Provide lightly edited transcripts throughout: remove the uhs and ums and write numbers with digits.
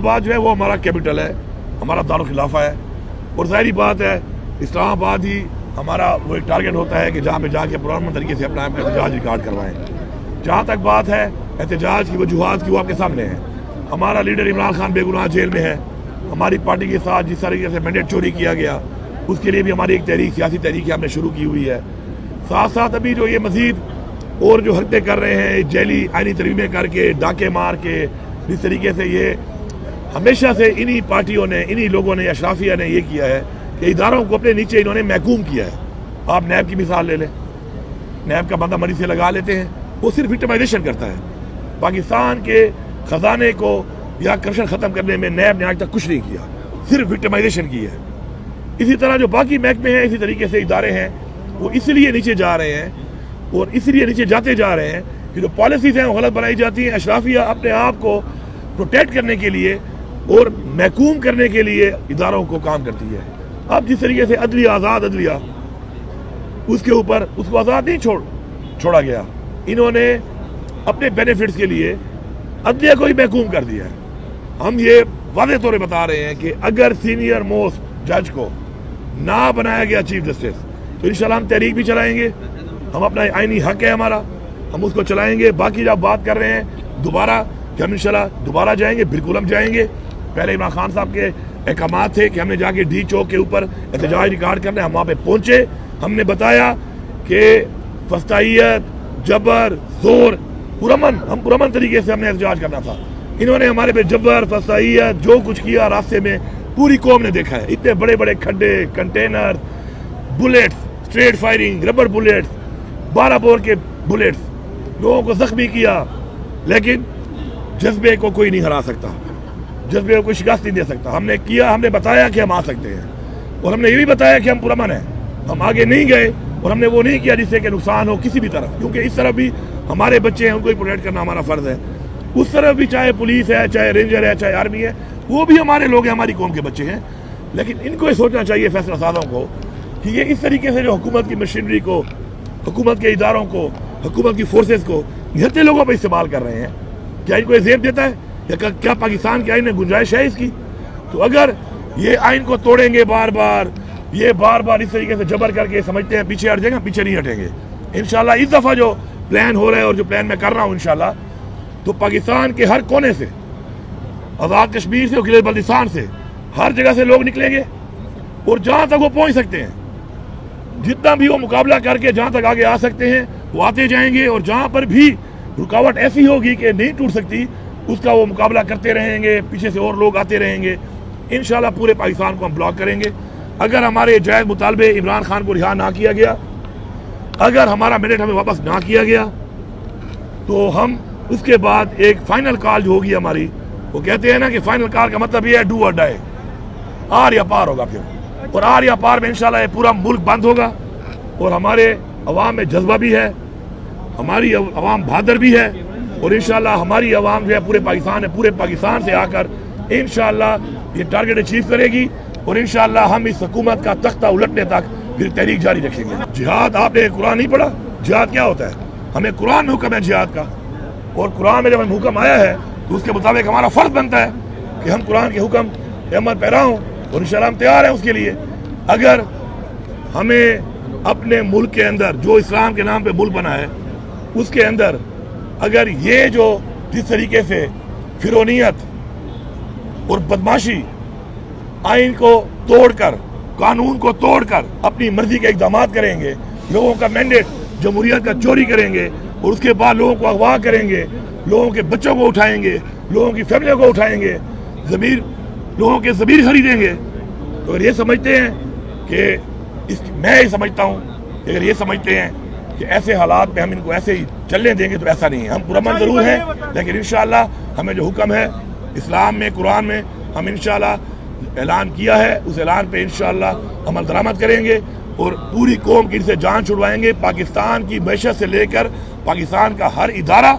آباد جو ہے وہ ہمارا کیپٹل ہے، ہمارا دارالخلافہ ہے، اور ظاہری بات ہے اسلام آباد ہی ہمارا وہ ایک ٹارگٹ ہوتا ہے کہ جہاں پہ جا کے پرامن طریقے سے اپنا احتجاج ریکارڈ کروائیں۔ جہاں تک بات ہے احتجاج کی وجوہات کی، وہ آپ کے سامنے ہے۔ ہمارا لیڈر عمران خان بے گناہ جیل میں ہے، ہماری پارٹی کے ساتھ جس طریقے سے مینڈیٹ چوری کیا گیا اس کے لیے بھی ہماری ایک تحریک، سیاسی تحریک ہم نے شروع کی ہوئی ہے۔ ساتھ ساتھ ابھی جو یہ مزید اور جو حرکتیں کر رہے ہیں جیلی آئینی ترمیمیں کر کے، ڈاکے مار کے، جس طریقے سے یہ ہمیشہ سے انہی پارٹیوں نے، انہی لوگوں نے، اشرافیہ نے یہ کیا ہے کہ اداروں کو اپنے نیچے انہوں نے محکوم کیا ہے۔ آپ نیب کی مثال لے لیں، نیب کا بندہ مریض سے لگا لیتے ہیں، وہ صرف وکٹمائزیشن کرتا ہے۔ پاکستان کے خزانے کو یا کرپشن ختم کرنے میں نیب نے آج تک کچھ نہیں کیا، صرف وکٹمائزیشن کی ہے۔ اسی طرح جو باقی محکمے ہیں، اسی طریقے سے ادارے ہیں، وہ اس لیے نیچے جا رہے ہیں اور اس لیے نیچے جاتے جا رہے ہیں کہ جو پالیسیز ہیں وہ غلط بنائی جاتی ہیں۔ اشرافیہ اپنے آپ کو پروٹیکٹ کرنے کے لیے اور محکوم کرنے کے لیے اداروں کو کام کرتی ہے۔ اب جس طریقے سے عدلیہ، آزاد عدلیہ، اس کے اوپر اس کو آزاد نہیں چھوڑا گیا، انہوں نے اپنے بینیفٹس کے لیے عدلیہ کو ہی محکوم کر دیا ہے۔ ہم یہ واضح طور پہ بتا رہے ہیں کہ اگر سینئر موسٹ جج کو نہ بنایا گیا چیف جسٹس تو انشاءاللہ ہم تحریک بھی چلائیں گے، ہم اپنا آئینی حق ہے ہمارا، ہم اس کو چلائیں گے۔ باقی جب بات کر رہے ہیں دوبارہ کہ ہم انشاءاللہ دوبارہ جائیں گے، بالکل ہم جائیں گے۔ پہلے عمران خان صاحب کے احکامات تھے کہ ہم نے جا کے ڈی چوک کے اوپر احتجاج ریکارڈ کرنا ہے، ہم وہاں پہ پہنچے، ہم نے بتایا کہ فسطائیت، جبر، زور، ہم پرامن طریقے سے ہم نے احتجاج کرنا تھا۔ انہوں نے ہمارے پہ جبر، فسطائیت، جو کچھ کیا راستے میں پوری قوم نے دیکھا ہے۔ اتنے بڑے بڑے کھڈے، container, bullets, street firing, rubber bullets, 12 bore کے بلیٹس، لوگوں کو زخمی کیا، لیکن جذبے کو کوئی نہیں ہرا سکتا، جذبے کو کوئی شکست نہیں دے سکتا۔ ہم نے کیا، ہم نے بتایا کہ ہم آ سکتے ہیں، اور ہم نے یہ بھی بتایا کہ ہم پرامن ہیں۔ ہم آگے نہیں گئے اور ہم نے وہ نہیں کیا جس سے کہ نقصان ہو کسی بھی طرف، کیونکہ اس طرف بھی ہمارے بچے ہیں، ان کو پروٹیکٹ کرنا ہمارا فرض ہے۔ اس طرف بھی چاہے پولیس ہے، چاہے رینجر ہے، چاہے آرمی ہے، وہ بھی ہمارے لوگ ہیں، ہماری قوم کے بچے ہیں۔ لیکن ان کو یہ سوچنا چاہیے فیصلہ سازوں کو کہ یہ اس طریقے سے جو حکومت کی مشینری کو، حکومت کے اداروں کو، حکومت کی فورسز کو جتنے لوگوں پہ استعمال کر رہے ہیں، کیا ان کو یہ زیب دیتا ہے؟ یا کیا پاکستان کے آئین میں گنجائش ہے اس کی؟ تو اگر یہ آئین کو توڑیں گے بار بار، یہ بار بار اس طریقے سے جبر کر کے سمجھتے ہیں پیچھے ہٹ جائیں گے، پیچھے نہیں ہٹیں گے انشاءاللہ۔ اس دفعہ جو پلان ہو رہا ہے اور جو پلان میں کر رہا ہوں انشاءاللہ، تو پاکستان کے ہر کونے سے، آزاد کشمیر سے اور گلگت بلتستان سے، ہر جگہ سے لوگ نکلیں گے، اور جہاں تک وہ پہنچ سکتے ہیں، جتنا بھی وہ مقابلہ کر کے جہاں تک آگے آ سکتے ہیں وہ آتے جائیں گے، اور جہاں پر بھی رکاوٹ ایسی ہوگی کہ نہیں ٹوٹ سکتی اس کا وہ مقابلہ کرتے رہیں گے، پیچھے سے اور لوگ آتے رہیں گے۔ انشاءاللہ پورے پاکستان کو ہم بلاک کریں گے۔ اگر ہمارے جائز مطالبے عمران خان کو رہا نہ کیا گیا، اگر ہمارا مینڈیٹ ہمیں واپس نہ کیا گیا، تو ہم اس کے بعد ایک فائنل کال جو ہوگی ہماری، وہ کہتے ہیں نا کہ فائنل کال کا مطلب یہ ہے ڈو اور ڈائی، آر یا پار ہوگا پھر، اور آر یا پار میں انشاءاللہ یہ پورا ملک بند ہوگا، اور ہمارے عوام میں جذبہ بھی ہے، ہماری عوام بہادر بھی ہے، اور انشاءاللہ ہماری عوام جو ہے پورے پاکستان سے آ کر انشاءاللہ یہ ٹارگٹ اچیو کرے گی، اور انشاءاللہ ہم اس حکومت کا تختہ الٹنے تک پھر تحریک جاری رکھیں گے۔ جہاد، آپ نے قرآن نہیں پڑھا؟ جہاد کیا ہوتا ہے؟ ہمیں قرآن میں حکم ہے جہاد کا، اور قرآن میں جب ہمیں حکم آیا ہے تو اس کے مطابق ہمارا فرض بنتا ہے کہ ہم قرآن کے حکم کے عمل پیرا ہوں، اور انشاءاللہ ہم تیار ہیں اس کے لیے۔ اگر ہمیں اپنے ملک کے اندر جو اسلام کے نام پہ ملک بنا ہے، اس کے اندر اگر یہ جو جس طریقے سے فرعونیت اور بدماشی، آئین کو توڑ کر، قانون کو توڑ کر اپنی مرضی کے اقدامات کریں گے، لوگوں کا مینڈیٹ جمہوریت کا چوری کریں گے، اور اس کے بعد لوگوں کو اغوا کریں گے، لوگوں کے بچوں کو اٹھائیں گے، لوگوں کی فیملیوں کو اٹھائیں گے، لوگوں کے ضمیر خریدیں گے، تو اگر یہ سمجھتے ہیں کہ میں یہ سمجھتا ہوں کہ اگر یہ سمجھتے ہیں کہ ایسے حالات میں ہم ان کو ایسے ہی چلنے دیں گے، تو ایسا نہیں ہے۔ ہم پرامن ضرور ہیں، لیکن انشاءاللہ ہمیں جو حکم ہے اسلام میں، قرآن میں، ہم انشاءاللہ اعلان کیا ہے، اس اعلان پہ انشاءاللہ عمل درآمد کریں گے، اور پوری قوم کی ان سے جان چھڑوائیں گے۔ پاکستان کی معیشت سے لے کر پاکستان کا ہر ادارہ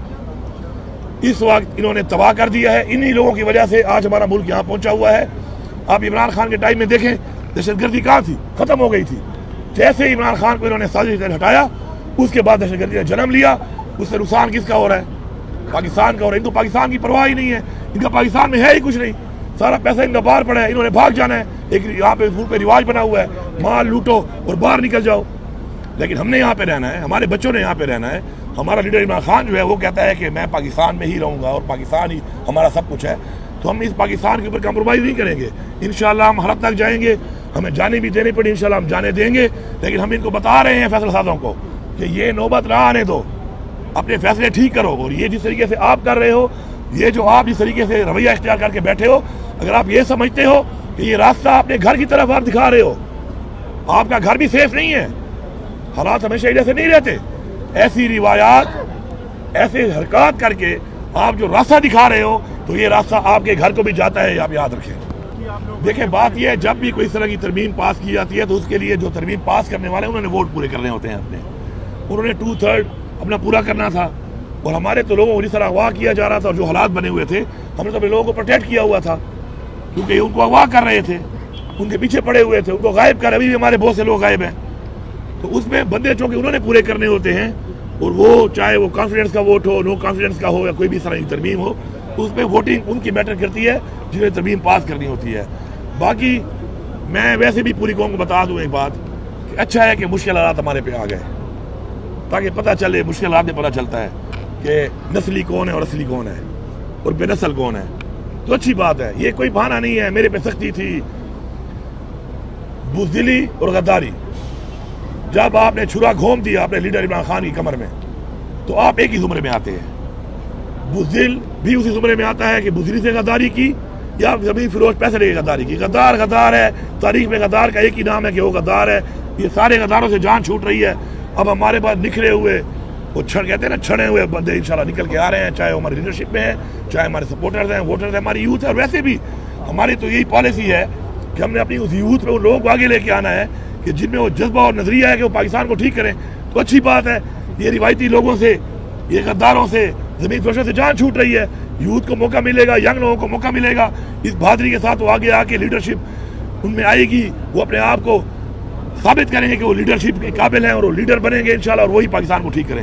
اس وقت انہوں نے تباہ کر دیا ہے۔ انہی لوگوں کی وجہ سے آج ہمارا ملک یہاں پہنچا ہوا ہے۔ آپ عمران خان کے ٹائم میں دیکھیں، دہشت گردی کہاں تھی؟ ختم ہو گئی تھی۔ جیسے عمران خان کو انہوں نے سازش سے ہٹایا، اس کے بعد دہشت گردی نے جنم لیا۔ اس سے نقصان کس کا ہو رہا ہے؟ پاکستان کا ہو رہا ہے۔ ان کو پاکستان کی پرواہ ہی نہیں ہے، ان کا پاکستان میں ہے ہی کچھ نہیں۔ سارا پیسہ ان کا باہر پڑا ہے, انہوں نے بھاگ جانا ہے. ایک یہاں پہ ملک پہ رواج بنا ہوا ہے, مال لوٹو اور باہر نکل جاؤ. لیکن ہم نے یہاں پہ رہنا ہے, ہمارے بچوں نے یہاں پہ رہنا ہے. ہمارا لیڈر عمران خان جو ہے وہ کہتا ہے کہ میں پاکستان میں ہی رہوں گا اور پاکستان ہی ہمارا سب کچھ ہے. تو ہم اس پاکستان کے اوپر کمپرومائز نہیں کریں گے. انشاءاللہ ہم حلب تک جائیں گے, ہمیں جانے بھی دینے پڑے انشاءاللہ ہم جانے دیں گے. لیکن ہم ان کو بتا رہے ہیں فیصلہ سازوں کو کہ یہ نوبت نہ آنے دو, اپنے فیصلے ٹھیک کرو. اور یہ جس طریقے سے آپ کر رہے ہو, یہ جو آپ جس طریقے سے رویہ اختیار کر کے بیٹھے ہو, اگر آپ یہ سمجھتے ہو کہ یہ راستہ اپنے گھر کی طرف آپ دکھا رہے ہو, آپ کا گھر بھی سیف نہیں ہے. حالات ہمیشہ ایسے نہیں رہتے. ایسی روایات, ایسے حرکات کر کے آپ جو راستہ دکھا رہے ہو تو یہ راستہ آپ کے گھر کو بھی جاتا ہے, آپ یاد رکھیں. دیکھیں بات یہ ہے, جب بھی کوئی اس طرح کی ترمیم پاس کی جاتی ہے تو اس کے لیے جو ترمیم پاس کرنے والے ہیں انہوں نے ووٹ پورے کرنے ہوتے ہیں اپنے. انہوں نے 2/3 اپنا پورا کرنا تھا. اور ہمارے تو لوگوں کو جس طرح اغوا کیا جا رہا تھا اور جو حالات بنے ہوئے تھے, ہم نے تو اپنے لوگوں کو پروٹیکٹ کیا ہوا تھا کیونکہ ان کو اغوا کر رہے تھے, ان کے پیچھے پڑے ہوئے تھے, ان کو غائب کر. ابھی بھی ہمارے بہت سے لوگ غائب ہیں. تو اس میں بندے چونکہ انہوں نے پورے کرنے ہوتے ہیں, اور وہ چاہے وہ کانفیڈنس کا ووٹ ہو, نو کانفیڈنس کا ہو, یا کوئی بھی اس طرح کی ترمیم ہو, اس میں ووٹنگ ان کی میٹر کرتی ہے جنہیں ترمیم پاس کرنی ہوتی ہے. باقی میں ویسے بھی پوری قوم کو بتا دوں ایک بات کہ اچھا ہے کہ مشکل حالات ہمارے پہ آ گئے, تاکہ پتہ چلے, مشکل حالات میں پتہ چلتا ہے کہ نسلی کون ہے اور اصلی کون ہے اور بے نسل کون ہے. تو اچھی بات ہے, یہ کوئی بہانہ نہیں ہے. میرے پہ سختی تھی, بزدلی اور غداری. جب آپ نے چھرا گھوم دیا اپنے لیڈر عمران خان کی کمر میں تو آپ ایک ہی زمرے میں آتے ہیں. بزدل بھی اسی زمرے میں آتا ہے کہ بزدلی سے غداری کی یا زمین فروش پیسے لے کے غداری کی. غدار غدار ہے, تاریخ میں غدار کا ایک ہی نام ہے کہ وہ غدار ہے. یہ سارے غداروں سے جان چھوٹ رہی ہے. اب ہمارے پاس نکھرے ہوئے, وہ کہتے ہیں نا چھڑے ہوئے بندے انشاءاللہ نکل کے آ رہے ہیں, چاہے وہ ہماری لیڈرشپ میں ہیں, چاہے ہمارے سپورٹرز ہیں, ووٹرز ہیں, ہماری یوتھ ہے. اور ویسے بھی ہماری تو یہی پالیسی ہے کہ ہم نے اپنی اس یوتھ میں ان لوگوں کو آگے لے کے آنا ہے کہ جن میں وہ جذبہ اور نظریہ ہے کہ وہ پاکستان کو ٹھیک کریں. تو اچھی بات ہے, یہ روایتی لوگوں سے, یہ غداروں سے, زمین فروشوں سے جان چھوٹ رہی ہے. یوتھ کو موقع ملے گا, ینگ لوگوں کو موقع ملے گا. اس بہادری کے ساتھ وہ آگے آ کے لیڈرشپ ان میں آئے گی, وہ اپنے آپ کو ثابت کریں گے کہ وہ لیڈرشپ کے قابل ہیں اور وہ لیڈر بنیں گے انشاءاللہ, اور وہی پاکستان کو ٹھیک کریں گے.